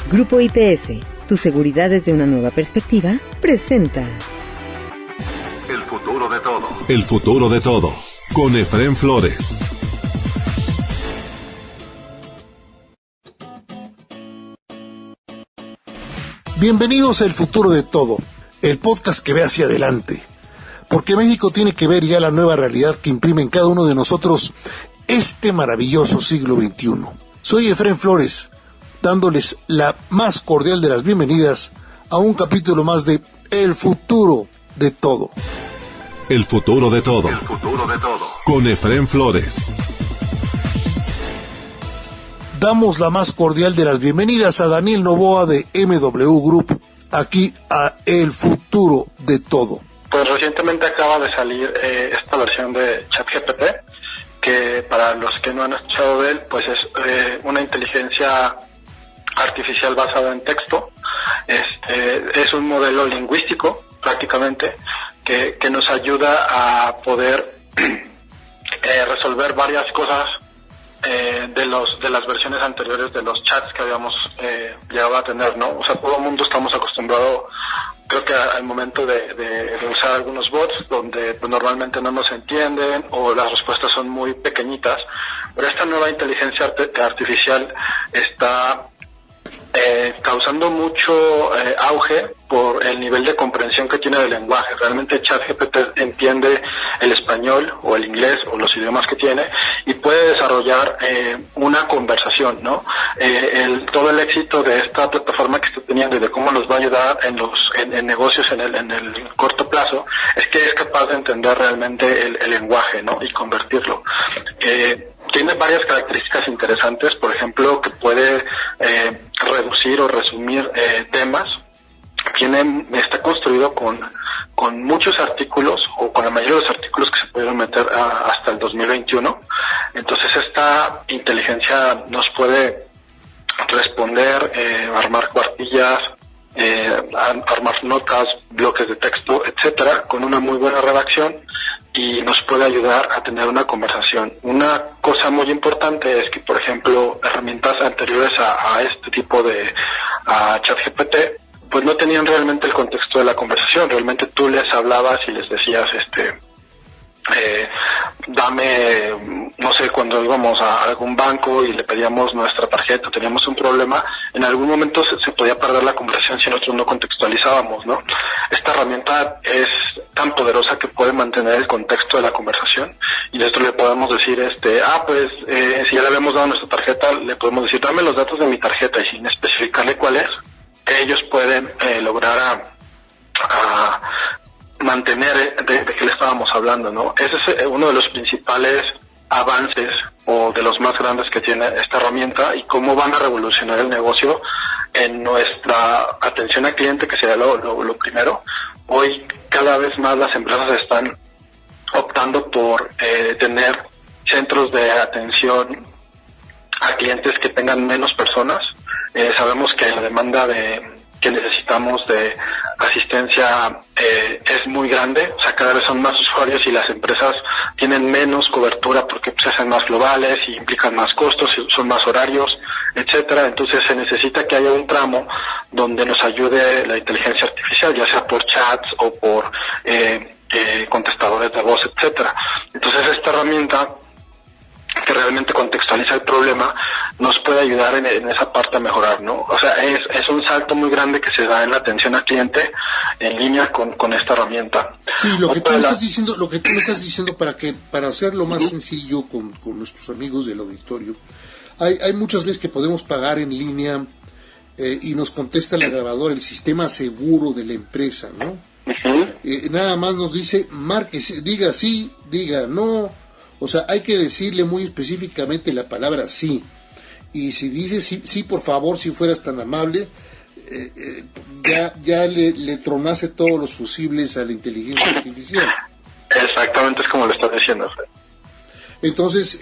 Grupo IPS, tu seguridad desde una nueva perspectiva, presenta El futuro de todo. El futuro de todo, con Efraín Flores. Bienvenidos a El futuro de todo, el podcast que ve hacia adelante. Porque México tiene que ver ya la nueva realidad que imprime en cada uno de nosotros este maravilloso siglo XXI. Soy Efraín Flores, dándoles la más cordial de las bienvenidas a un capítulo más de El futuro de todo. El futuro de todo. El futuro de todo. Con Efraín Flores. Damos la más cordial de las bienvenidas a Daniel Novoa de MW Group, aquí a El futuro de todo. Pues recientemente acaba de salir esta versión de ChatGPT, que para los que no han escuchado de él, pues es una inteligencia artificial basada en texto. Es un modelo lingüístico prácticamente que nos ayuda a poder resolver varias cosas de las versiones anteriores de los chats que habíamos llegado a tener, ¿no? O sea, todo el mundo estamos acostumbrados, creo que al momento de usar algunos bots donde pues, normalmente no nos entienden o las respuestas son muy pequeñitas, pero esta nueva inteligencia artificial está causando mucho auge por el nivel de comprensión que tiene del lenguaje. Realmente ChatGPT entiende el español o el inglés o los idiomas que tiene y puede desarrollar una conversación, ¿no? Todo el éxito de esta plataforma que está teniendo y de cómo nos va a ayudar en negocios en el corto plazo es que es capaz de entender realmente el lenguaje, ¿no? Y convertirlo. Tiene varias características interesantes, por ejemplo, que puede reducir o resumir temas. Está construido con muchos artículos, o con la mayoría de los artículos que se pudieron meter hasta el 2021. Entonces esta inteligencia nos puede responder, armar cuartillas, armar notas, bloques de texto, etcétera, con una muy buena redacción, y nos puede ayudar a tener una conversación. Una cosa muy importante es que, por ejemplo, herramientas anteriores a este tipo a ChatGPT, pues no tenían realmente el contexto de la conversación. Realmente tú les hablabas y les decías, dame, no sé, cuando íbamos a algún banco y le pedíamos nuestra tarjeta, teníamos un problema, en algún momento se podía perder la conversación si nosotros no contextualizábamos, ¿no? Esta herramienta es tan poderosa que puede mantener el contexto de la conversación, y nosotros le podemos decir, si ya le habíamos dado nuestra tarjeta, le podemos decir, dame los datos de mi tarjeta, y sin especificarle cuál es, ellos pueden lograr a mantener de qué le estábamos hablando, ¿no? Ese es uno de los principales avances o de los más grandes que tiene esta herramienta, y cómo van a revolucionar el negocio en nuestra atención al cliente, que sería lo primero. Hoy cada vez más las empresas están optando por tener centros de atención a clientes que tengan menos personas. Sabemos que la demanda que necesitamos de asistencia es muy grande, o sea, cada vez son más usuarios y las empresas tienen menos cobertura porque se hacen más globales y implican más costos, son más horarios, etcétera. Entonces se necesita que haya un tramo donde nos ayude la inteligencia artificial, ya sea por chats o por contestadores de voz, etcétera. Entonces esta herramienta, que realmente contextualiza el problema, nos puede ayudar en esa parte a mejorar, ¿no? O sea, es un salto muy grande que se da en la atención al cliente en línea con esta herramienta. Sí, lo que tú me estás diciendo para hacerlo más sencillo con nuestros amigos del auditorio, hay muchas veces que podemos pagar en línea y nos contesta la grabadora, el sistema seguro de la empresa, ¿no? Uh-huh. Nada más nos dice, marque, diga sí, diga no. O sea, hay que decirle muy específicamente la palabra sí. Y si dice sí, por favor, si fueras tan amable, ya le tronase todos los fusibles a la inteligencia artificial. Exactamente, es como lo estás diciendo. Entonces,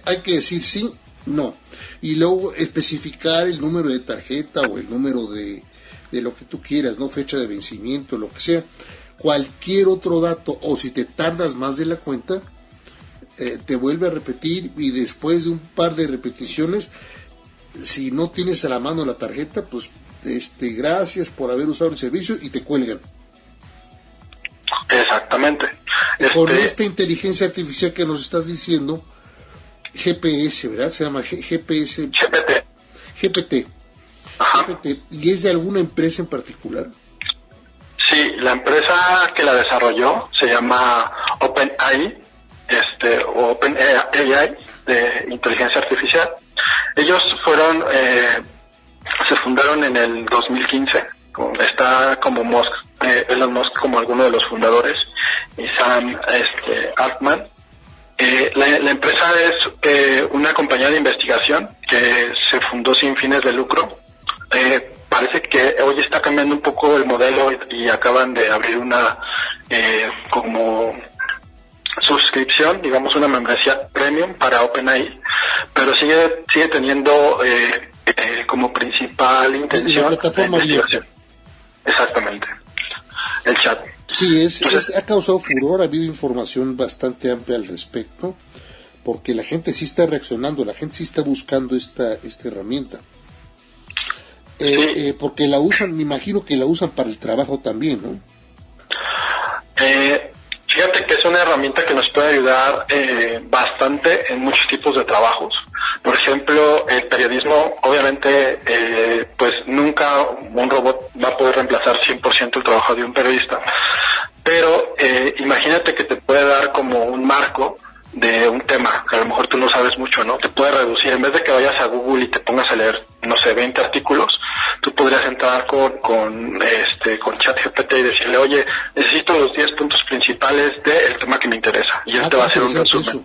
hay que decir sí, no. Y luego especificar el número de tarjeta o el número de lo que tú quieras, ¿no? Fecha de vencimiento, lo que sea. Cualquier otro dato, o si te tardas más de la cuenta, te vuelve a repetir, y después de un par de repeticiones si no tienes a la mano la tarjeta, pues gracias por haber usado el servicio y te cuelgan. Exactamente. Con esta inteligencia artificial que nos estás diciendo, GPS, ¿verdad? Se llama GPS. GPT. Ajá. GPT. ¿Y es de alguna empresa en particular? Sí, la empresa que la desarrolló se llama OpenAI, OpenAI de inteligencia artificial. Ellos se fundaron en el 2015. Está como Elon Musk como alguno de los fundadores y Sam Altman. La empresa es una compañía de investigación que se fundó sin fines de lucro. Parece que hoy está cambiando un poco el modelo y acaban de abrir una como suscripción, digamos una membresía premium para OpenAI, pero sigue teniendo como principal intención la plataforma abierta. Exactamente, el chat. Sí, ha causado furor, ha habido información bastante amplia al respecto, porque la gente sí está reaccionando, la gente sí está buscando esta herramienta. Sí. Porque la usan, me imagino que la usan para el trabajo también, ¿no? Fíjate que es una herramienta que nos puede ayudar bastante en muchos tipos de trabajos. Por ejemplo, el periodismo, obviamente, pues nunca un robot va a poder reemplazar 100% el trabajo de un periodista. Pero imagínate que te puede dar como un marco de un tema que a lo mejor tú no sabes mucho, ¿no? Te puede reducir, en vez de que vayas a Google y te pongas a leer, no sé, 20 artículos, tú podrías entrar con ChatGPT y decirle, oye, necesito los 10 puntos principales del tema que me interesa. Y él te va a hacer un resumen. Eso.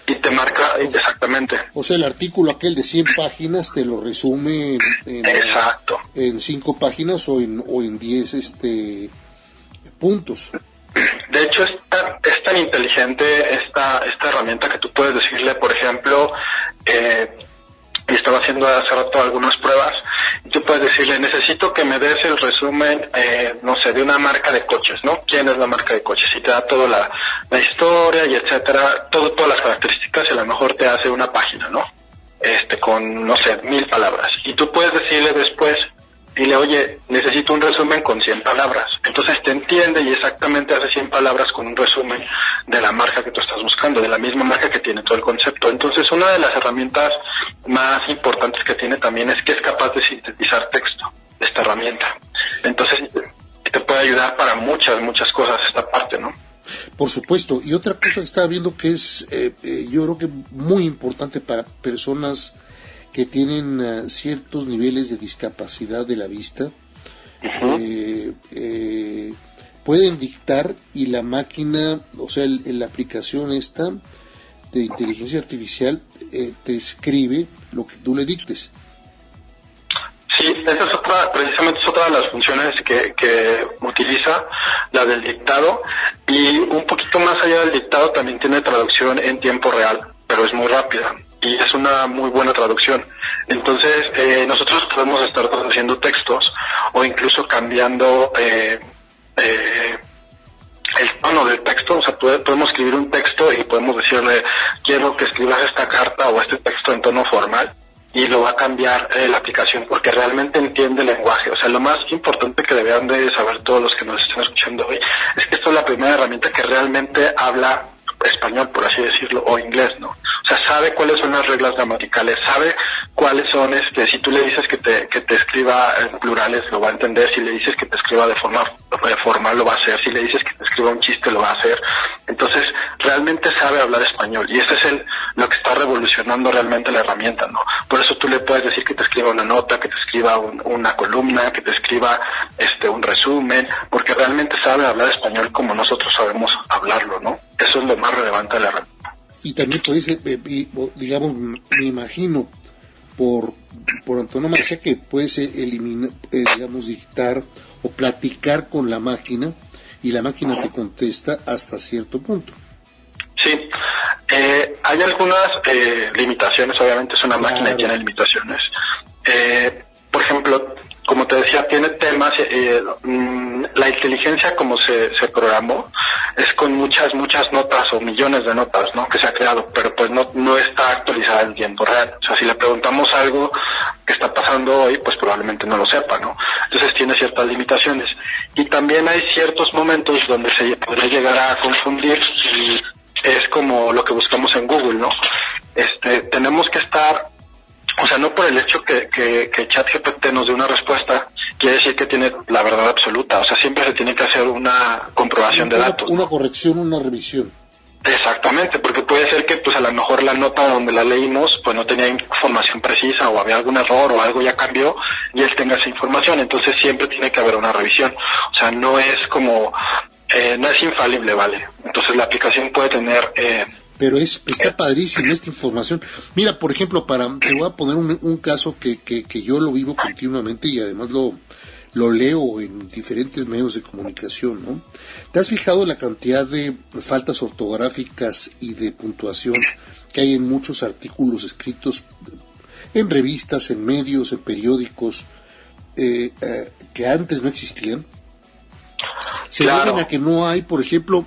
Y te marca exactamente. O sea, el artículo aquel de 100 páginas te lo resume Exacto. En 5 páginas o en 10 puntos. De hecho, es tan inteligente esta herramienta que tú puedes decirle, por ejemplo, y estaba haciendo hace rato algunas pruebas, y tú puedes decirle, necesito que me des el resumen, no sé, de una marca de coches, ¿no? ¿Quién es la marca de coches? Y te da toda la historia y etcétera, todas las características, y a lo mejor te hace una página, ¿no? Con, no sé, 1000 palabras. Y tú puedes decirle después, dile, oye, necesito un resumen con 100 palabras. Entonces te entiende y exactamente hace 100 palabras con un resumen de la marca que tú estás buscando, de la misma marca que tiene todo el concepto. Entonces, una de las herramientas más importantes que tiene también es que es capaz de sintetizar texto, esta herramienta. Entonces, te puede ayudar para muchas cosas esta parte, ¿no? Por supuesto. Y otra cosa que estaba viendo que es, yo creo que muy importante para personas que tienen ciertos niveles de discapacidad de la vista, pueden dictar y la máquina, o sea, la aplicación esta de inteligencia artificial te escribe lo que tú le dictes. Sí, esa es precisamente es otra de las funciones que utiliza, la del dictado, y un poquito más allá del dictado también tiene traducción en tiempo real, pero es muy rápida. Y es una muy buena traducción. Entonces, nosotros podemos estar traduciendo textos o incluso cambiando el tono del texto. O sea, podemos escribir un texto y podemos decirle, quiero que escribas esta carta o este texto en tono formal, y lo va a cambiar la aplicación porque realmente entiende el lenguaje. O sea, lo más importante que deberían de saber todos los que nos están escuchando hoy es que esta es la primera herramienta que realmente habla español, por así decirlo, o inglés, ¿no? O sea, sabe cuáles son las reglas gramaticales, sabe cuáles son, si tú le dices que te escriba en plurales, lo va a entender. Si le dices que te escriba de forma formal, lo va a hacer. Si le dices que te escriba un chiste, lo va a hacer. Entonces, realmente sabe hablar español, y ese es lo que está revolucionando realmente la herramienta, ¿no? Por eso tú le puedes decir que te escriba una nota, que te escriba una columna, que te escriba un resumen, porque realmente sabe hablar español como nosotros sabemos hablarlo, ¿no? Eso es lo más relevante de la herramienta. Y también puede ser, digamos, me imagino, por antonomasia, que puedes eliminar, digamos, dictar o platicar con la máquina, y la máquina te contesta hasta cierto punto. Sí, hay algunas limitaciones, obviamente es una máquina y tiene limitaciones. Por ejemplo, como te decía, tiene temas, la inteligencia como se programó es con muchas notas o millones de notas, ¿no? Que se ha creado, pero pues no está actualizada en tiempo real. O sea, si le preguntamos algo que está pasando hoy, pues probablemente no lo sepa, ¿no? Entonces tiene ciertas limitaciones. Y también hay ciertos momentos donde se podría llegar a confundir, y es como lo que buscamos en Google, ¿no? Tenemos que estar, o sea, no por el hecho que ChatGPT nos dé una respuesta, quiere decir que tiene la verdad absoluta. O sea, siempre se tiene que hacer una comprobación de datos. Una corrección, una revisión. Exactamente, porque puede ser que pues a lo mejor la nota donde la leímos pues no tenía información precisa, o había algún error, o algo ya cambió y él tenga esa información. Entonces siempre tiene que haber una revisión. O sea, no es como, no es infalible, ¿vale? Entonces la aplicación puede tener... Pero está padrísima esta información. Mira, por ejemplo, te voy a poner un caso que yo lo vivo continuamente, y además lo leo en diferentes medios de comunicación, ¿no? ¿Te has fijado en la cantidad de faltas ortográficas y de puntuación que hay en muchos artículos escritos en revistas, en medios, en periódicos, que antes no existían? Se deben a que no hay, por ejemplo,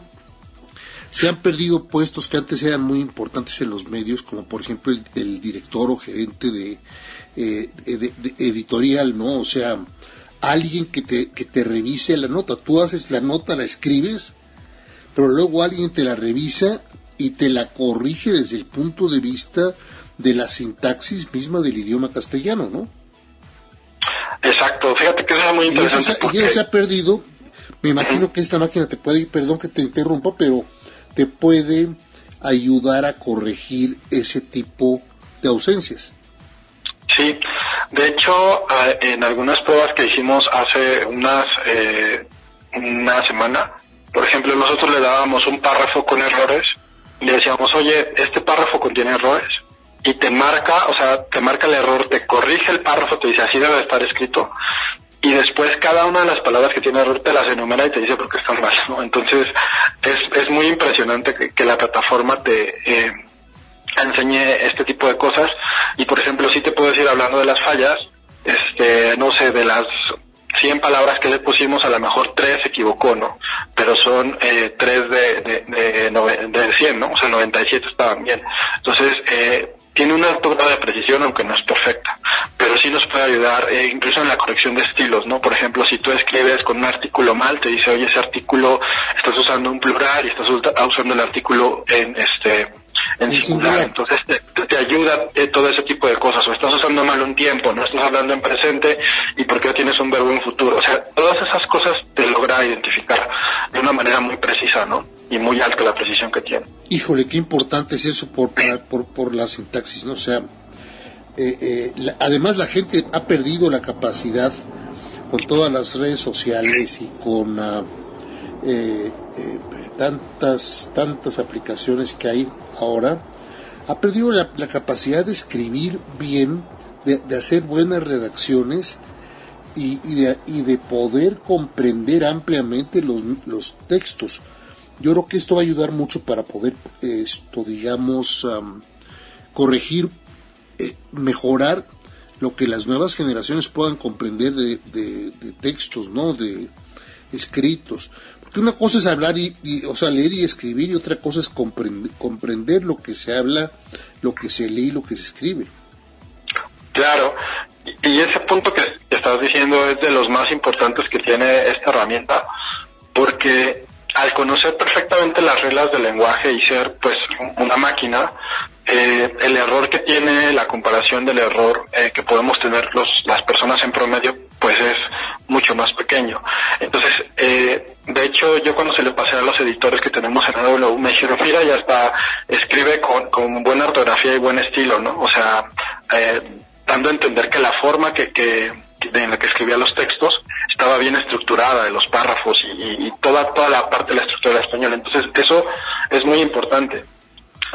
se han perdido puestos que antes eran muy importantes en los medios, como por ejemplo el director o gerente de editorial, ¿no? O sea, alguien que te revise la nota. Tú haces la nota, la escribes, pero luego alguien te la revisa y te la corrige desde el punto de vista de la sintaxis misma del idioma castellano, ¿no? Exacto, fíjate que eso es muy interesante. Y eso se ha perdido. Me imagino que esta máquina te puede, perdón que te interrumpa, pero te puede ayudar a corregir ese tipo de ausencias. Sí, de hecho, en algunas pruebas que hicimos hace una semana, por ejemplo, nosotros le dábamos un párrafo con errores y le decíamos, oye, este párrafo contiene errores, y te marca el error, te corrige el párrafo, te dice así debe estar escrito, y después cada una de las palabras que tiene error te las enumera y te dice por qué están mal, ¿no? Entonces es muy impresionante que la plataforma te enseñe este tipo de cosas. Y por ejemplo, sí te puedo decir, hablando de las fallas, no sé, de las 100 palabras que le pusimos, a lo mejor 3 se equivocó, ¿no? Pero son 3 de 100, ¿no? O sea, 97 estaban bien. Entonces, tiene un alto grado de precisión, aunque no es perfecta, pero sí nos puede ayudar, incluso en la corrección de estilos, ¿no? Por ejemplo, si tú escribes con un artículo mal, te dice, oye, ese artículo estás usando un plural y estás usando el artículo en singular. Entonces te ayuda todo ese tipo de cosas. O estás usando mal un tiempo, no estás hablando en presente, y por qué tienes un verbo en futuro. O sea, todas esas cosas te logra identificar de una manera muy precisa, ¿no? Y muy alta la precisión que tiene. Híjole, qué importante es eso por la sintaxis, ¿no? O sea, además la gente ha perdido la capacidad, con todas las redes sociales y con tantas aplicaciones que hay ahora, ha perdido la capacidad de escribir bien, de hacer buenas redacciones y de poder comprender ampliamente los textos. Yo creo que esto va a ayudar mucho para poder, corregir, mejorar lo que las nuevas generaciones puedan comprender de textos, ¿no? De escritos. Porque una cosa es hablar o sea, leer y escribir, y otra cosa es comprender lo que se habla, lo que se lee y lo que se escribe. Claro, y ese punto que estás diciendo es de los más importantes que tiene esta herramienta, porque al conocer perfectamente las reglas del lenguaje y ser pues una máquina, el error que tiene, la comparación del error que podemos tener las personas en promedio, pues es mucho más pequeño. Entonces, de hecho, yo cuando se le pasé a los editores que tenemos en AW, me dijeron, mira, ya está, escribe con buena ortografía y buen estilo, ¿no? O sea, dando a entender que la forma en la que escribía los textos estaba bien estructurada, de los párrafos y toda la parte de la estructura del español. Entonces, eso es muy importante.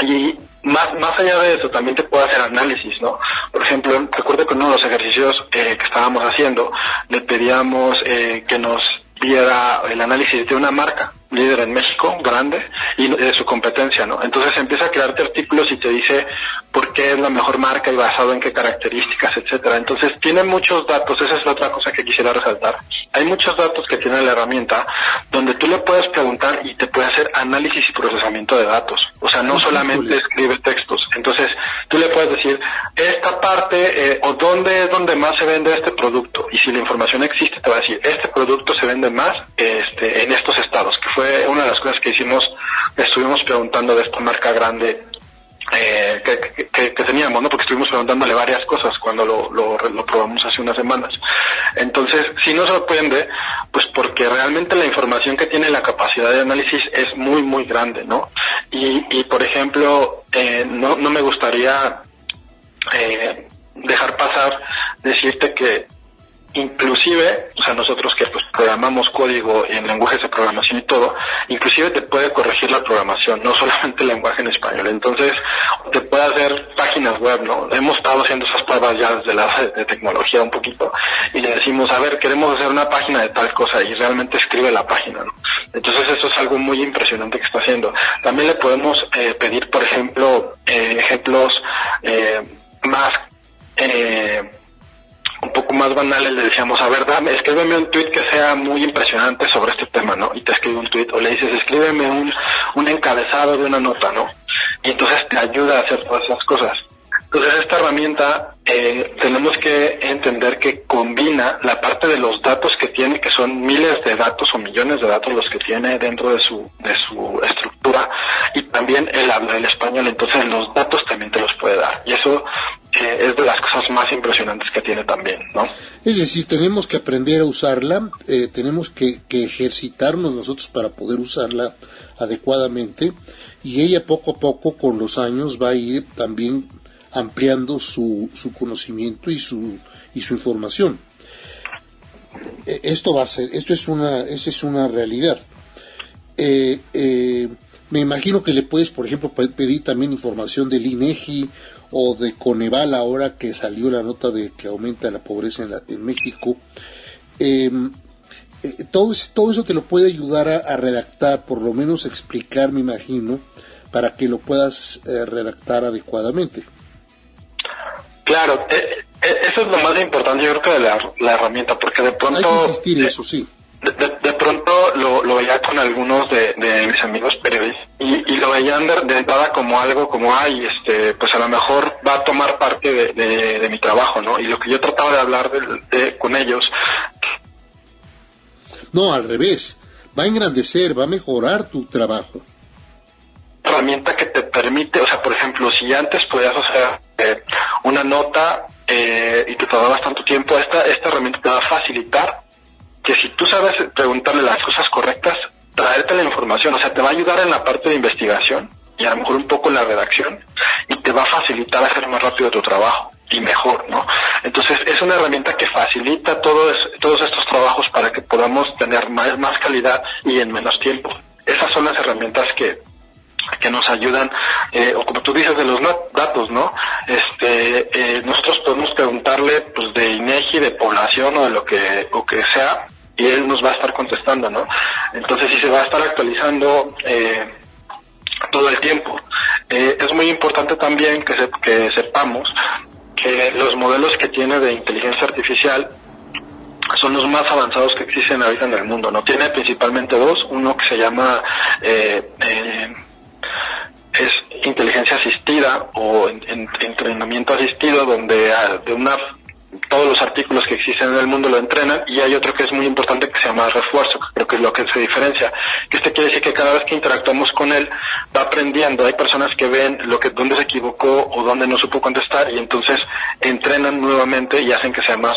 Y más allá de eso, también te puede hacer análisis, ¿no? Por ejemplo, recuerdo que uno de los ejercicios que estábamos haciendo, le pedíamos que nos diera el análisis de una marca líder en México, grande, y de su competencia, ¿no? Entonces empieza a crearte artículos y te dice por qué es la mejor marca y basado en qué características, etcétera. Entonces tiene muchos datos, esa es la otra cosa que quisiera resaltar. Hay muchos datos que tiene la herramienta donde tú le puedes preguntar y te puede hacer análisis y procesamiento de datos. O sea, no solamente escribe textos. Entonces, tú le puedes decir, esta parte, o dónde es donde más se vende este producto, y si la información existe te va a decir, este producto se vende más en estos estados, que fue una de las cosas que estuvimos preguntando de esta marca grande que teníamos, ¿no? Porque estuvimos preguntándole varias cosas cuando lo probamos hace unas semanas. Entonces, sí nos sorprende, pues porque realmente la información que tiene, la capacidad de análisis es muy, muy grande, ¿no? Y por ejemplo, no me gustaría dejar pasar, decirte que inclusive, o sea, nosotros que pues programamos código en lenguajes de programación y todo, inclusive te puede corregir la programación, no solamente el lenguaje en español. Entonces, te puede hacer páginas web, ¿no? Hemos estado haciendo esas pruebas ya desde la de tecnología un poquito, y le decimos, a ver, queremos hacer una página de tal cosa, y realmente escribe la página, ¿no? Entonces, eso es algo muy impresionante que está haciendo. También le podemos pedir, por ejemplo, ejemplos más... un poco más banales. Le decíamos, a ver, escríbeme un tweet que sea muy impresionante sobre este tema, ¿no? Y te escribe un tweet, o le dices, escríbeme un encabezado de una nota, ¿no? Y entonces te ayuda a hacer todas esas cosas. Entonces, esta herramienta tenemos que entender que combina la parte de los datos que tiene, que son miles de datos o millones de datos los que tiene dentro de su estructura, y también él habla el español, entonces los datos también te los puede dar. Y eso es de las cosas más impresionantes que tiene también, ¿no? Es decir, tenemos que aprender a usarla, tenemos que ejercitarnos nosotros para poder usarla adecuadamente, y ella poco a poco, con los años, va a ir también ampliando su conocimiento y su información. Esa es una realidad. Me imagino que le puedes, por ejemplo, pedir también información del INEGI o de Coneval, ahora que salió la nota de que aumenta la pobreza en México. Todo eso te lo puede ayudar a redactar, por lo menos explicar, me imagino, para que lo puedas redactar adecuadamente. Claro, eso es lo más importante, yo creo, que de la herramienta, porque de pronto... Hay que insistir, eso sí. De pronto lo veía con algunos de mis amigos periodistas, y lo veían de entrada como algo como, pues a lo mejor va a tomar parte de mi trabajo, ¿no? Y lo que yo trataba de hablar con ellos... No, al revés, va a engrandecer, va a mejorar tu trabajo. Herramienta que te permite, o sea, por ejemplo, si antes podías hacer una nota y te tardabas tanto tiempo, esta herramienta te va a facilitar que, si tú sabes preguntarle las cosas correctas, traerte la información, o sea, te va a ayudar en la parte de investigación y a lo mejor un poco en la redacción, y te va a facilitar hacer más rápido tu trabajo y mejor, ¿no? Entonces, es una herramienta que facilita todos estos trabajos para que podamos tener más calidad y en menos tiempo. Esas son las herramientas que nos ayudan, o como tú dices, de los datos, ¿no? Nosotros podemos preguntarle, pues, de INEGI, de población, o de lo que sea, y él nos va a estar contestando, ¿no? Entonces, sí se va a estar actualizando todo el tiempo. Es muy importante también que sepamos que los modelos que tiene de inteligencia artificial son los más avanzados que existen ahorita en el mundo, ¿no? Tiene principalmente dos, uno que se llama es inteligencia asistida o entrenamiento asistido, donde todos los artículos que existen en el mundo lo entrenan, y hay otro que es muy importante que se llama refuerzo, que creo que es lo que se diferencia, que quiere decir que cada vez que interactuamos con él va aprendiendo. Hay personas que ven dónde se equivocó o dónde no supo contestar, y entonces entrenan nuevamente y hacen que sea más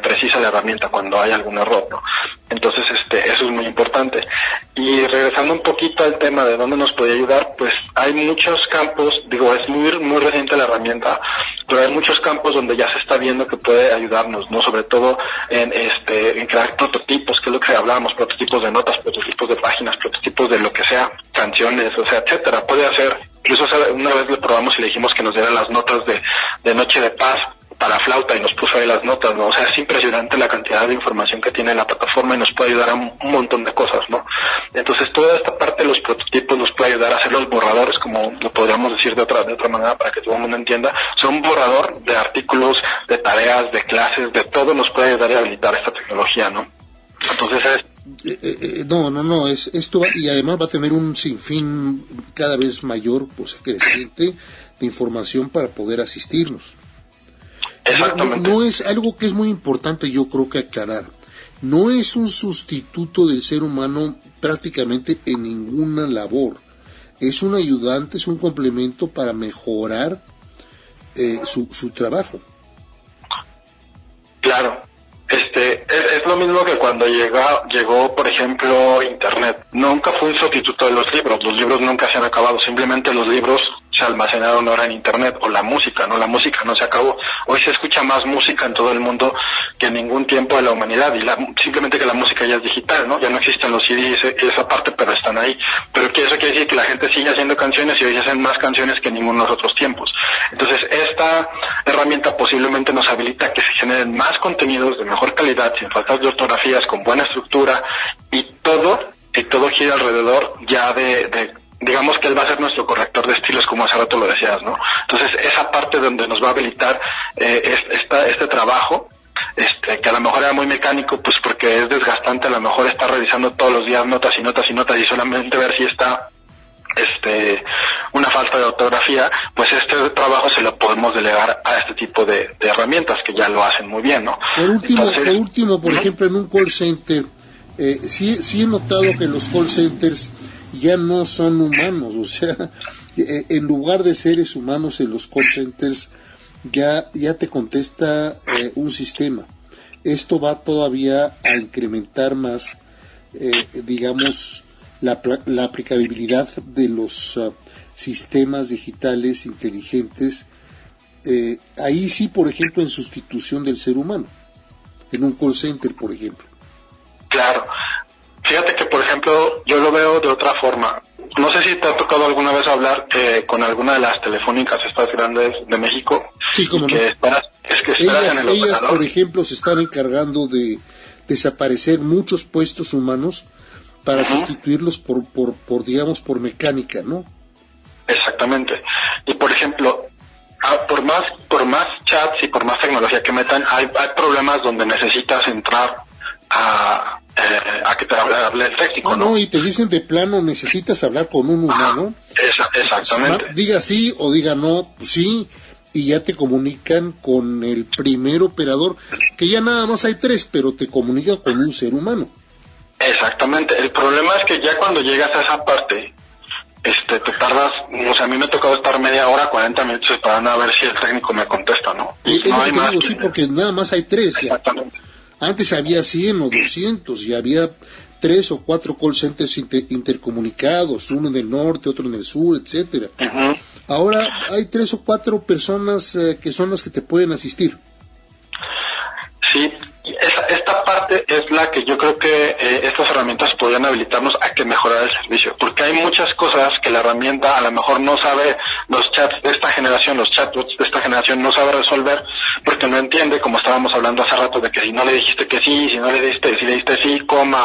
precisa la herramienta cuando hay algún error, ¿no? Entonces eso es muy importante. Y regresando un poquito al tema de dónde nos puede ayudar, pues hay muchos campos, es muy, muy reciente la herramienta, pero hay muchos campos donde ya se está viendo que puede ayudarnos, ¿no? Sobre todo en crear prototipos, que es lo que hablábamos, prototipos de notas, prototipos de páginas, prototipos de lo que sea, canciones, o sea, etcétera. Puede hacer, incluso una vez lo probamos y le dijimos que nos diera las notas de Noche de Paz para flauta, y nos puso ahí las notas, ¿no? O sea, es impresionante la cantidad de información que tiene la plataforma, y nos puede ayudar a un montón de cosas, ¿no? Entonces, toda esta parte de los prototipos nos puede ayudar a hacer los borradores, como lo podríamos decir de otra manera para que todo el mundo entienda. O sea, un borrador de artículos, de tareas, de clases, de todo nos puede ayudar a habilitar esta tecnología, ¿no? Entonces No, esto y además va a tener un sinfín cada vez mayor, pues creciente, de información para poder asistirnos. Exactamente. No es algo que es muy importante, yo creo que aclarar. No es un sustituto del ser humano prácticamente en ninguna labor. Es un ayudante, es un complemento para mejorar su trabajo. Claro. Es lo mismo que cuando llegó, por ejemplo, Internet. Nunca fue un sustituto de los libros nunca se han acabado, simplemente los libros se almacenaron ahora en Internet, o la música no se acabó. Hoy se escucha más música en todo el mundo que en ningún tiempo de la humanidad, y simplemente que la música ya es digital, ¿no? Ya no existen los CDs, esa parte, pero están ahí. Pero eso quiere decir que la gente sigue haciendo canciones, y hoy hacen más canciones que en ninguno de los otros tiempos. Entonces, esta herramienta posiblemente nos habilita que se generen más contenidos de mejor calidad, sin faltas de ortografías, con buena estructura, y todo gira alrededor ya digamos que él va a ser nuestro corrector de estilos, como hace rato lo decías, ¿no? Entonces, esa parte donde nos va a habilitar este trabajo, que a lo mejor era muy mecánico, pues porque es desgastante, a lo mejor está revisando todos los días notas y notas y notas, y solamente ver si está una falta de ortografía, pues este trabajo se lo podemos delegar a este tipo de herramientas que ya lo hacen muy bien, ¿no? Por último, por ejemplo, en un call center, sí he notado que los call centers ya no son humanos, o sea, en lugar de seres humanos en los call centers ya te contesta un sistema. Esto va todavía a incrementar más, digamos, la aplicabilidad de los sistemas digitales inteligentes. Ahí sí, por ejemplo, en sustitución del ser humano, en un call center, por ejemplo. Claro. Fíjate que, por ejemplo, yo lo veo de otra forma. No sé si te ha tocado alguna vez hablar con alguna de las telefónicas estas grandes de México. Sí, como no. Ellas, por ejemplo, se están encargando de desaparecer muchos puestos humanos para sustituirlos por digamos, por mecánica, ¿no? Exactamente. Y, por ejemplo, por más chats y por más tecnología que metan, hay problemas donde necesitas entrar a que te hable el técnico, ¿no? No, y te dicen de plano, necesitas hablar con un humano. Exactamente. Diga sí o diga no, pues sí, y ya te comunican con el primer operador, que ya nada más hay 3, pero te comunican con un ser humano. Exactamente. El problema es que ya cuando llegas a esa parte, te tardas, o sea, a mí me ha tocado estar media hora, 40 minutos esperando a ver si el técnico me contesta, ¿no? No hay más. Sí, porque nada más hay 3 ya. Exactamente. Antes había 100 o 200 y había 3 o 4 call centers intercomunicados, uno en el norte, otro en el sur, etcétera. Ahora hay 3 o 4 personas que son las que te pueden asistir. Sí, esta parte es la que yo creo que estas herramientas podrían habilitarnos a que mejorar el servicio, porque hay muchas cosas que la herramienta a lo mejor no sabe, los chats de esta generación, los chatbots de esta generación no sabe resolver, porque no entiende, como estábamos hablando hace rato, de que si no le dijiste que sí, si le diste sí, coma,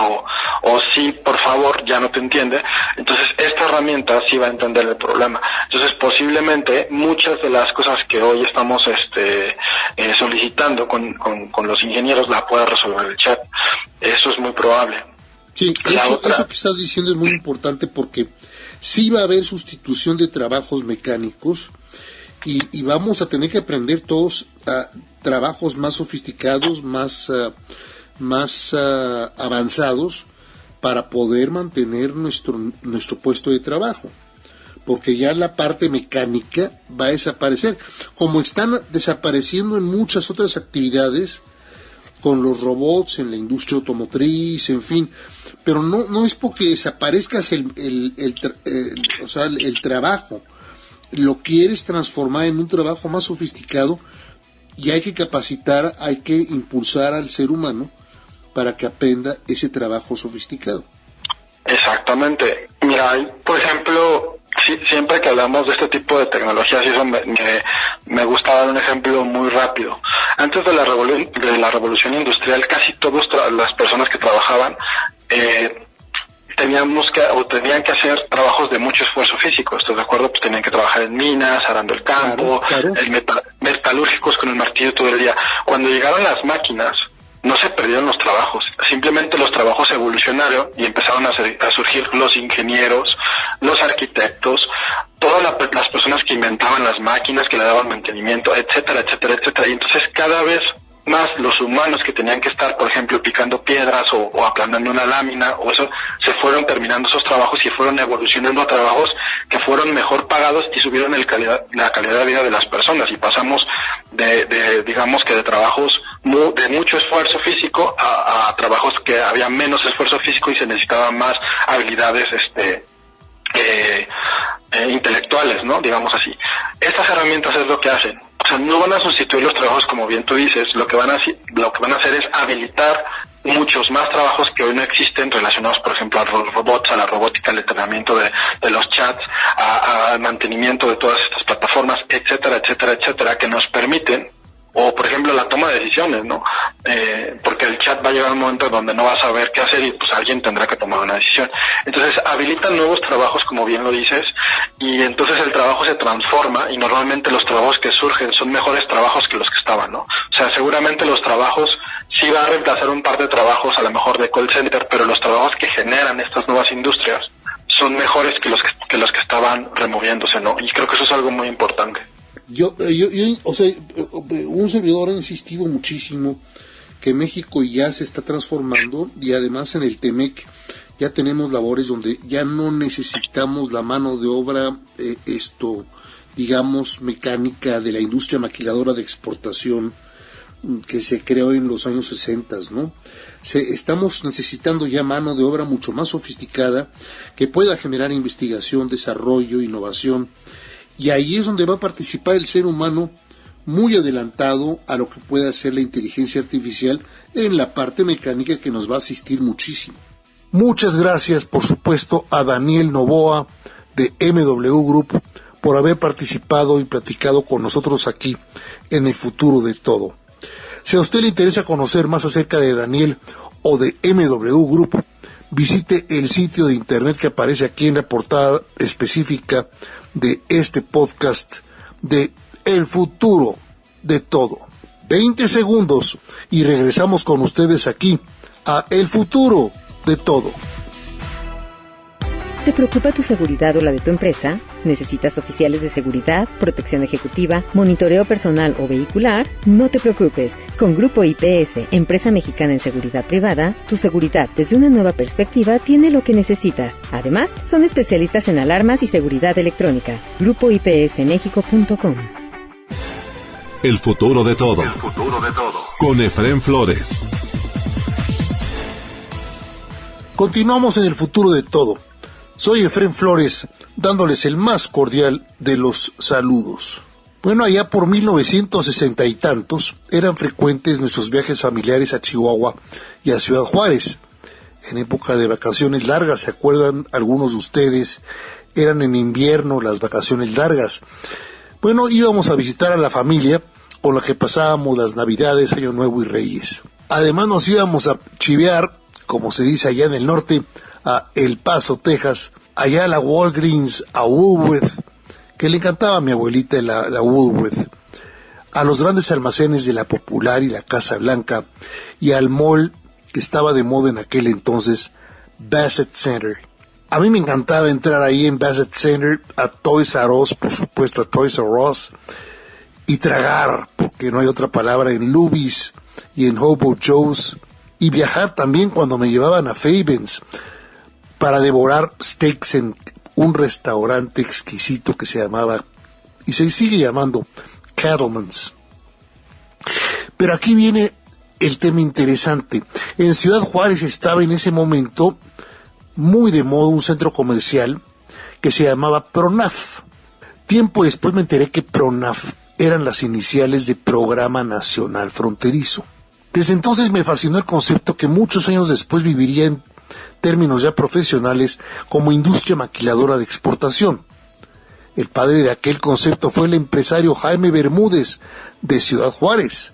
o sí, por favor, ya no te entiende. Entonces, esta herramienta sí va a entender el problema. Entonces, posiblemente, muchas de las cosas que hoy estamos solicitando con los ingenieros la pueda resolver el chat. Eso es muy probable. Sí, eso que estás diciendo es muy importante, porque sí va a haber sustitución de trabajos mecánicos, y vamos a tener que aprender todos a trabajos más sofisticados, más avanzados, para poder mantener nuestro puesto de trabajo, porque ya la parte mecánica va a desaparecer, como están desapareciendo en muchas otras actividades, con los robots en la industria automotriz, en fin. Pero no es porque desaparezcas el trabajo, lo quieres transformar en un trabajo más sofisticado, y hay que capacitar, hay que impulsar al ser humano para que aprenda ese trabajo sofisticado. Exactamente. Mira, por ejemplo, siempre que hablamos de este tipo de tecnologías, y eso me gusta dar un ejemplo muy rápido. Antes de la revolución industrial, casi todas las personas que trabajaban tenían que hacer trabajos de mucho esfuerzo físico. ¿Estás de acuerdo? Pues tenían que trabajar en minas, arando el campo, claro. Metalúrgicos con el martillo todo el día. Cuando llegaron las máquinas, no se perdieron los trabajos, simplemente los trabajos evolucionaron y empezaron a surgir los ingenieros, los arquitectos, todo las personas que inventaban las máquinas, que le daban mantenimiento, etcétera, etcétera, etcétera. Y entonces cada vez más los humanos que tenían que estar, por ejemplo, picando piedras o aplanando una lámina o eso, se fueron terminando esos trabajos y fueron evolucionando a trabajos que fueron mejor pagados y subieron la calidad de vida de las personas, y pasamos digamos que de trabajos de mucho esfuerzo físico a trabajos que había menos esfuerzo físico y se necesitaban más habilidades intelectuales, ¿no? Digamos así. Estas herramientas es lo que hacen. O sea, no van a sustituir los trabajos, como bien tú dices. Lo que van a hacer es habilitar muchos más trabajos que hoy no existen, relacionados, por ejemplo, a los robots, a la robótica, al entrenamiento de los chats, al mantenimiento de todas estas plataformas, etcétera, etcétera, etcétera, que nos permiten, o por ejemplo la toma de decisiones, ¿no? Porque el chat va a llegar a un momento donde no va a saber qué hacer y pues alguien tendrá que tomar una decisión. Entonces habilitan nuevos trabajos, como bien lo dices, y entonces el trabajo se transforma, y normalmente los trabajos que surgen son mejores trabajos que los que estaban, ¿no? O sea, seguramente los trabajos sí va a reemplazar un par de trabajos, a lo mejor de call center, pero los trabajos que generan estas nuevas industrias son mejores que los que estaban removiéndose, ¿no? Y creo que eso es algo muy importante. O sea, un servidor ha insistido muchísimo que México ya se está transformando, y además en el TEMEC ya tenemos labores donde ya no necesitamos la mano de obra, digamos, mecánica de la industria maquiladora de exportación que se creó en los años 60, ¿no? Estamos necesitando ya mano de obra mucho más sofisticada que pueda generar investigación, desarrollo, innovación. Y ahí es donde va a participar el ser humano, muy adelantado a lo que puede hacer la inteligencia artificial en la parte mecánica, que nos va a asistir muchísimo. Muchas gracias, por supuesto, a Daniel Novoa de MW Group por haber participado y platicado con nosotros aquí en El Futuro de Todo. Si a usted le interesa conocer más acerca de Daniel o de MW Group, visite el sitio de internet que aparece aquí en la portada específica de este podcast de El Futuro de Todo. 20 segundos y regresamos con ustedes aquí a El Futuro de Todo. ¿Te preocupa tu seguridad o la de tu empresa? ¿Necesitas oficiales de seguridad, protección ejecutiva, monitoreo personal o vehicular? No te preocupes. Con Grupo IPS, empresa mexicana en seguridad privada, tu seguridad desde una nueva perspectiva tiene lo que necesitas. Además, son especialistas en alarmas y seguridad electrónica. GrupoIPSMexico.com. El futuro de todo. El futuro de todo. Con Efrén Flores. Continuamos en El Futuro de Todo. Soy Efrén Flores, dándoles el más cordial de los saludos. Bueno, allá por 1960 y tantos, eran frecuentes nuestros viajes familiares a Chihuahua y a Ciudad Juárez. En época de vacaciones largas, ¿se acuerdan algunos de ustedes? Eran en invierno las vacaciones largas. Bueno, íbamos a visitar a la familia con la que pasábamos las Navidades, Año Nuevo y Reyes. Además nos íbamos a chivear, como se dice allá en el norte, a El Paso, Texas, allá a la Walgreens, a Woolworth, que le encantaba a mi abuelita la Woolworth, a los grandes almacenes de La Popular y la Casa Blanca, y al mall que estaba de moda en aquel entonces, Bassett Center. A mí me encantaba entrar ahí en Bassett Center, a Toys R Us, por supuesto, a Toys R Us, y tragar, porque no hay otra palabra, en Luby's y en Hobo Joe's, y viajar también cuando me llevaban a Fabens para devorar steaks en un restaurante exquisito que se llamaba, y se sigue llamando, Cattleman's. Pero aquí viene el tema interesante. En Ciudad Juárez estaba en ese momento muy de moda un centro comercial que se llamaba Pronaf. Tiempo después me enteré que Pronaf eran las iniciales de Programa Nacional Fronterizo. Desde entonces me fascinó el concepto que muchos años después viviría en términos ya profesionales como industria maquiladora de exportación. El padre de aquel concepto fue el empresario Jaime Bermúdez de Ciudad Juárez,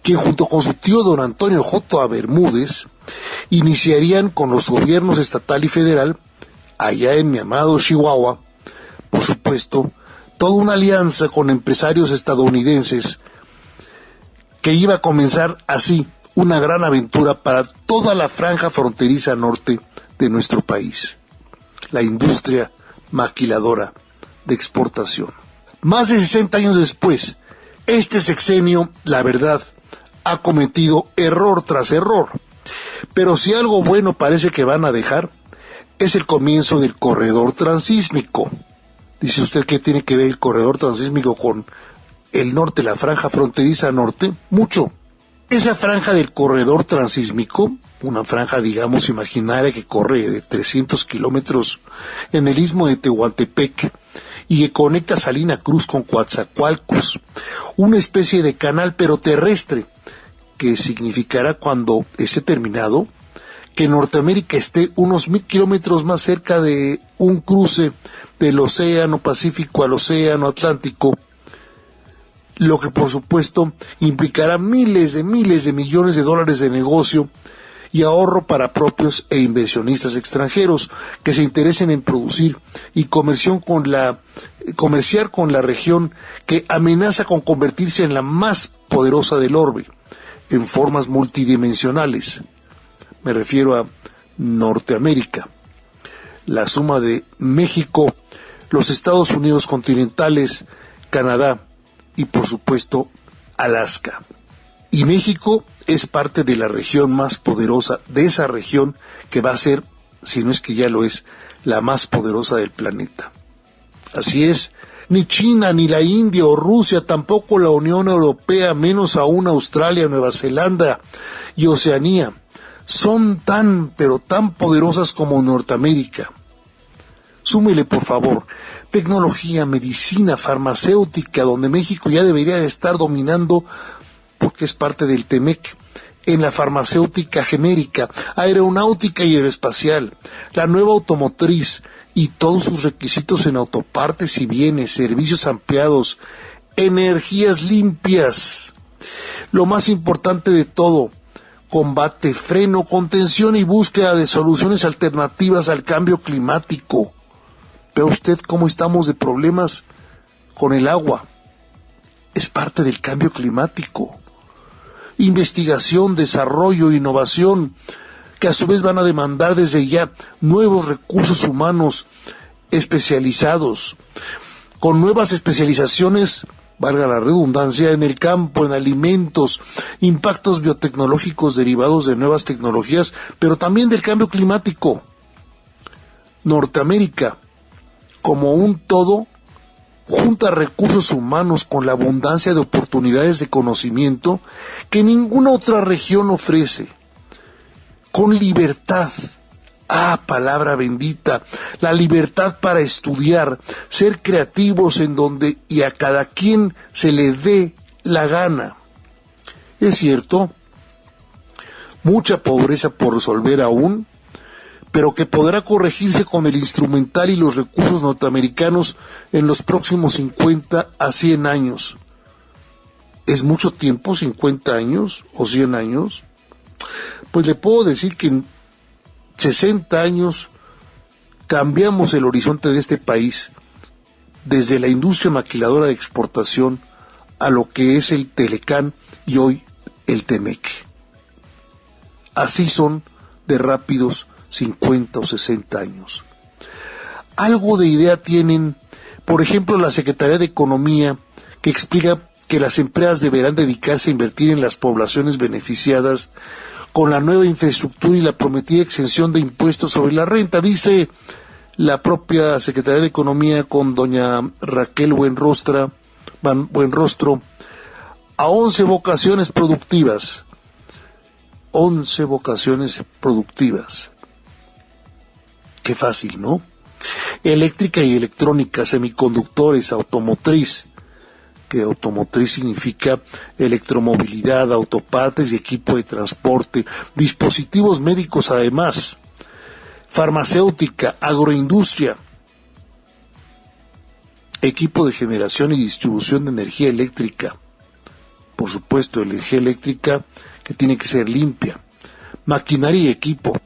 quien junto con su tío don Antonio J. Bermúdez iniciarían con los gobiernos estatal y federal, allá en mi amado Chihuahua, por supuesto, toda una alianza con empresarios estadounidenses que iba a comenzar así una gran aventura para toda la franja fronteriza norte de nuestro país, la industria maquiladora de exportación. Más de 60 años después, este sexenio, la verdad, ha cometido error tras error. Pero si algo bueno parece que van a dejar, es el comienzo del corredor transísmico. Dice usted, ¿qué tiene que ver el corredor transísmico con el norte, la franja fronteriza norte? Mucho. Esa franja del corredor transísmico, una franja, digamos, imaginaria que corre de 300 kilómetros en el istmo de Tehuantepec y que conecta Salina Cruz con Coatzacoalcos, una especie de canal pero terrestre, que significará cuando esté terminado que Norteamérica esté unos 1000 kilómetros más cerca de un cruce del Océano Pacífico al Océano Atlántico, lo que por supuesto implicará miles de millones de dólares de negocio y ahorro para propios e inversionistas extranjeros que se interesen en producir y comerciar con la región que amenaza con convertirse en la más poderosa del orbe, en formas multidimensionales. Me refiero a Norteamérica, la suma de México, los Estados Unidos continentales, Canadá y por supuesto Alaska. Y México es parte de la región más poderosa, de esa región que va a ser, si no es que ya lo es, la más poderosa del planeta. Así es, ni China, ni la India o Rusia, tampoco la Unión Europea, menos aún Australia, Nueva Zelanda y Oceanía, son tan, pero tan poderosas como Norteamérica. Súmele, por favor, tecnología, medicina, farmacéutica, donde México ya debería de estar dominando porque es parte del TEMEC, en la farmacéutica genérica, aeronáutica y aeroespacial, la nueva automotriz y todos sus requisitos en autopartes y bienes, servicios ampliados, energías limpias. Lo más importante de todo, combate, freno, contención y búsqueda de soluciones alternativas al cambio climático. ¿Ve usted cómo estamos de problemas con el agua? Es parte del cambio climático. Investigación, desarrollo, innovación, que a su vez van a demandar desde ya nuevos recursos humanos especializados, con nuevas especializaciones, valga la redundancia, en el campo, en alimentos, impactos biotecnológicos derivados de nuevas tecnologías, pero también del cambio climático. Norteamérica, como un todo, junta recursos humanos con la abundancia de oportunidades de conocimiento que ninguna otra región ofrece, con libertad. Palabra bendita, la libertad para estudiar, ser creativos en donde y a cada quien se le dé la gana. Es cierto, mucha pobreza por resolver aún, pero que podrá corregirse con el instrumental y los recursos norteamericanos en los próximos 50 a 100 años. ¿Es mucho tiempo, 50 años o 100 años? Pues le puedo decir que en 60 años cambiamos el horizonte de este país desde la industria maquiladora de exportación a lo que es el Telecán y hoy el TEMEC. Así son de rápidos 50 o 60 años. Algo de idea tienen, por ejemplo, la Secretaría de Economía, que explica que las empresas deberán dedicarse a invertir en las poblaciones beneficiadas con la nueva infraestructura y la prometida exención de impuestos sobre la renta, dice la propia Secretaría de Economía con doña Raquel Buenrostro, a 11 vocaciones productivas. 11 vocaciones productivas. Qué fácil, ¿no? Eléctrica y electrónica, semiconductores, automotriz, que automotriz significa electromovilidad, autopartes y equipo de transporte, dispositivos médicos además, farmacéutica, agroindustria, equipo de generación y distribución de energía eléctrica, por supuesto, energía eléctrica que tiene que ser limpia, maquinaria y equipo,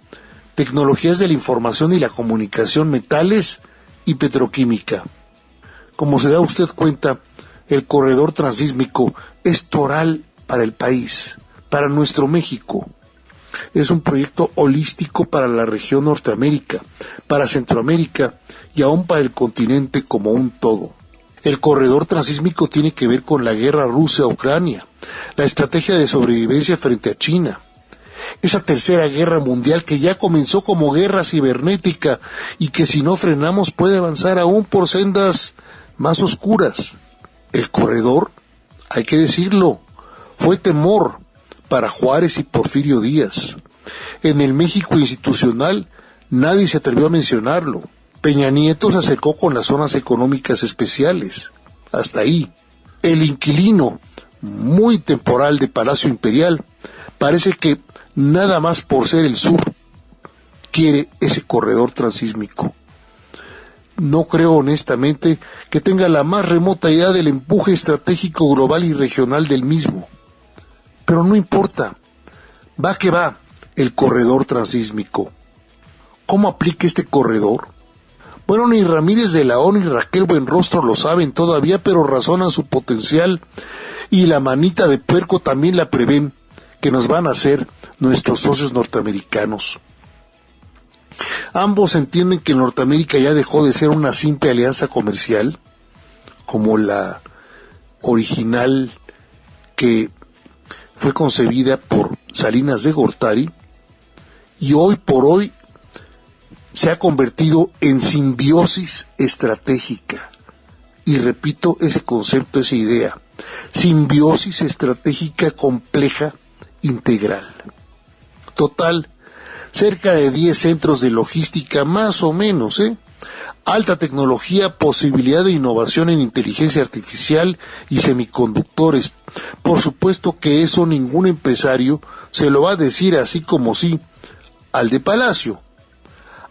tecnologías de la información y la comunicación, metales y petroquímica. Como se da usted cuenta, el corredor transísmico es toral para el país, para nuestro México. Es un proyecto holístico para la región Norteamérica, para Centroamérica y aún para el continente como un todo. El corredor transísmico tiene que ver con la guerra Rusia-Ucrania, la estrategia de sobrevivencia frente a China, esa tercera guerra mundial que ya comenzó como guerra cibernética y que si no frenamos puede avanzar aún por sendas más oscuras. El corredor, hay que decirlo, fue temor para Juárez y Porfirio Díaz. En el México institucional nadie se atrevió a mencionarlo. Peña Nieto se acercó con las zonas económicas especiales. Hasta ahí. El inquilino, muy temporal de Palacio Imperial, parece que nada más por ser el sur quiere ese corredor transísmico. No creo honestamente que tenga la más remota idea del empuje estratégico global y regional del mismo. Pero no importa, va que va el corredor transísmico. ¿Cómo aplica este corredor? Bueno, ni Ramírez de la O ni Raquel Buenrostro lo saben todavía, pero razonan su potencial y la manita de puerco también la prevén, que nos van a hacer nuestros socios norteamericanos. Ambos entienden que Norteamérica ya dejó de ser una simple alianza comercial, como la original que fue concebida por Salinas de Gortari, y hoy por hoy se ha convertido en simbiosis estratégica. Y repito ese concepto, esa idea, simbiosis estratégica compleja, integral. Total, cerca de 10 centros de logística más o menos, alta tecnología, posibilidad de innovación en inteligencia artificial y semiconductores. Por supuesto que eso ningún empresario se lo va a decir así como sí al de Palacio.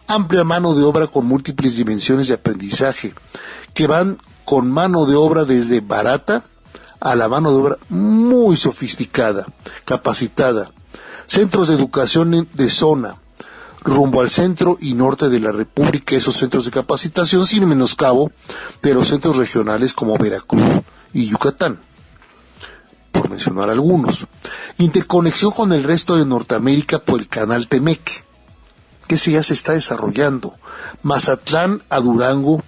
Amplia mano de obra con múltiples dimensiones de aprendizaje, que van con mano de obra desde barata a la mano de obra muy sofisticada, capacitada. Centros de educación de zona, rumbo al centro y norte de la República, esos centros de capacitación, sin menoscabo de los centros regionales como Veracruz y Yucatán, por mencionar algunos. Interconexión con el resto de Norteamérica por el canal Temec, que ese ya se está desarrollando. Mazatlán a Durango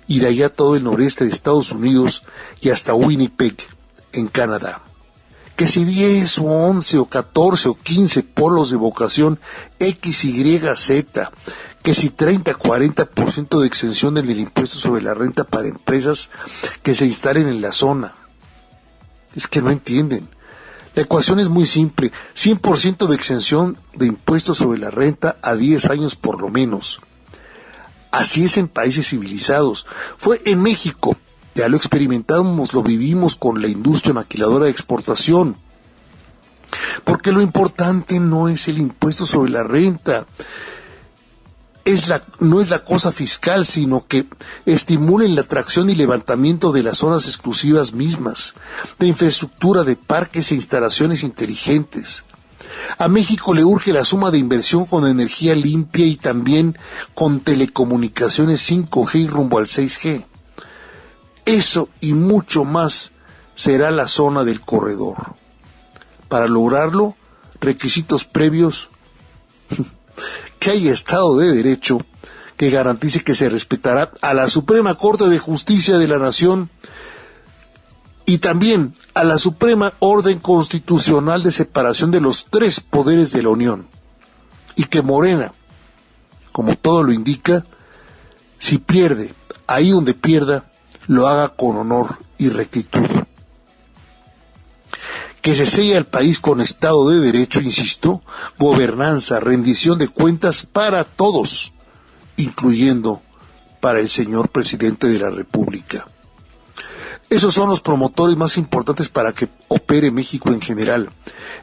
y de allá todo el noreste de Estados Unidos y hasta Winnipeg, en Canadá. Que si 10 o 11 o 14 o 15 polos de vocación X, Y, Z, que si 30-40% de exención del impuesto sobre la renta para empresas que se instalen en la zona. Es que no entienden. La ecuación es muy simple, 100% de exención de impuestos sobre la renta a 10 años por lo menos. Así es en países civilizados. Fue en México. Ya lo experimentamos, lo vivimos con la industria maquiladora de exportación. Porque lo importante no es el impuesto sobre la renta, no es la cosa fiscal, sino que estimulen la atracción y levantamiento de las zonas exclusivas mismas, de infraestructura, de parques e instalaciones inteligentes. A México le urge la suma de inversión con energía limpia y también con telecomunicaciones 5G y rumbo al 6G. Eso y mucho más será la zona del corredor. Para lograrlo, requisitos previos, que haya Estado de Derecho, que garantice que se respetará a la Suprema Corte de Justicia de la Nación y también a la Suprema Orden Constitucional de separación de los 3 poderes de la Unión, y que Morena, como todo lo indica, si pierde, ahí donde pierda, lo haga con honor y rectitud. Que se selle el país con Estado de Derecho, insisto, gobernanza, rendición de cuentas para todos, incluyendo para el señor presidente de la República. Esos son los promotores más importantes para que opere México en general,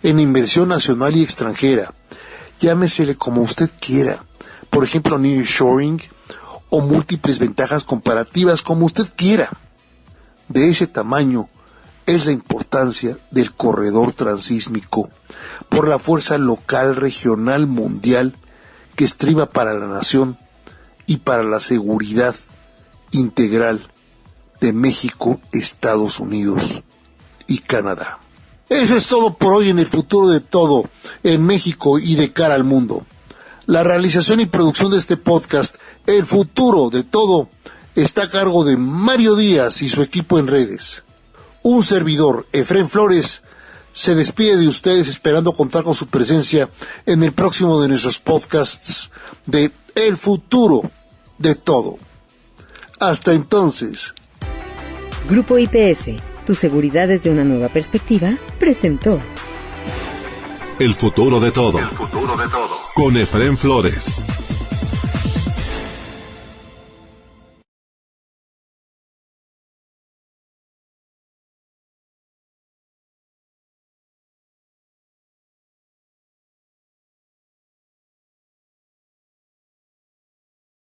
en inversión nacional y extranjera. Llámesele como usted quiera, por ejemplo, nearshoring o múltiples ventajas comparativas, como usted quiera. De ese tamaño es la importancia del corredor transísmico, por la fuerza local, regional, mundial, que estriba para la nación y para la seguridad integral de México, Estados Unidos y Canadá. Eso es todo por hoy en El Futuro de Todo, en México y de cara al mundo. La realización y producción de este podcast, El Futuro de Todo, está a cargo de Mario Díaz y su equipo en redes. Un servidor, Efrén Flores, se despide de ustedes esperando contar con su presencia en el próximo de nuestros podcasts de El Futuro de Todo. Hasta entonces. Grupo IPS, tu seguridad desde una nueva perspectiva, presentó El Futuro de Todo. El Futuro de Todo. Con Efrén Flores.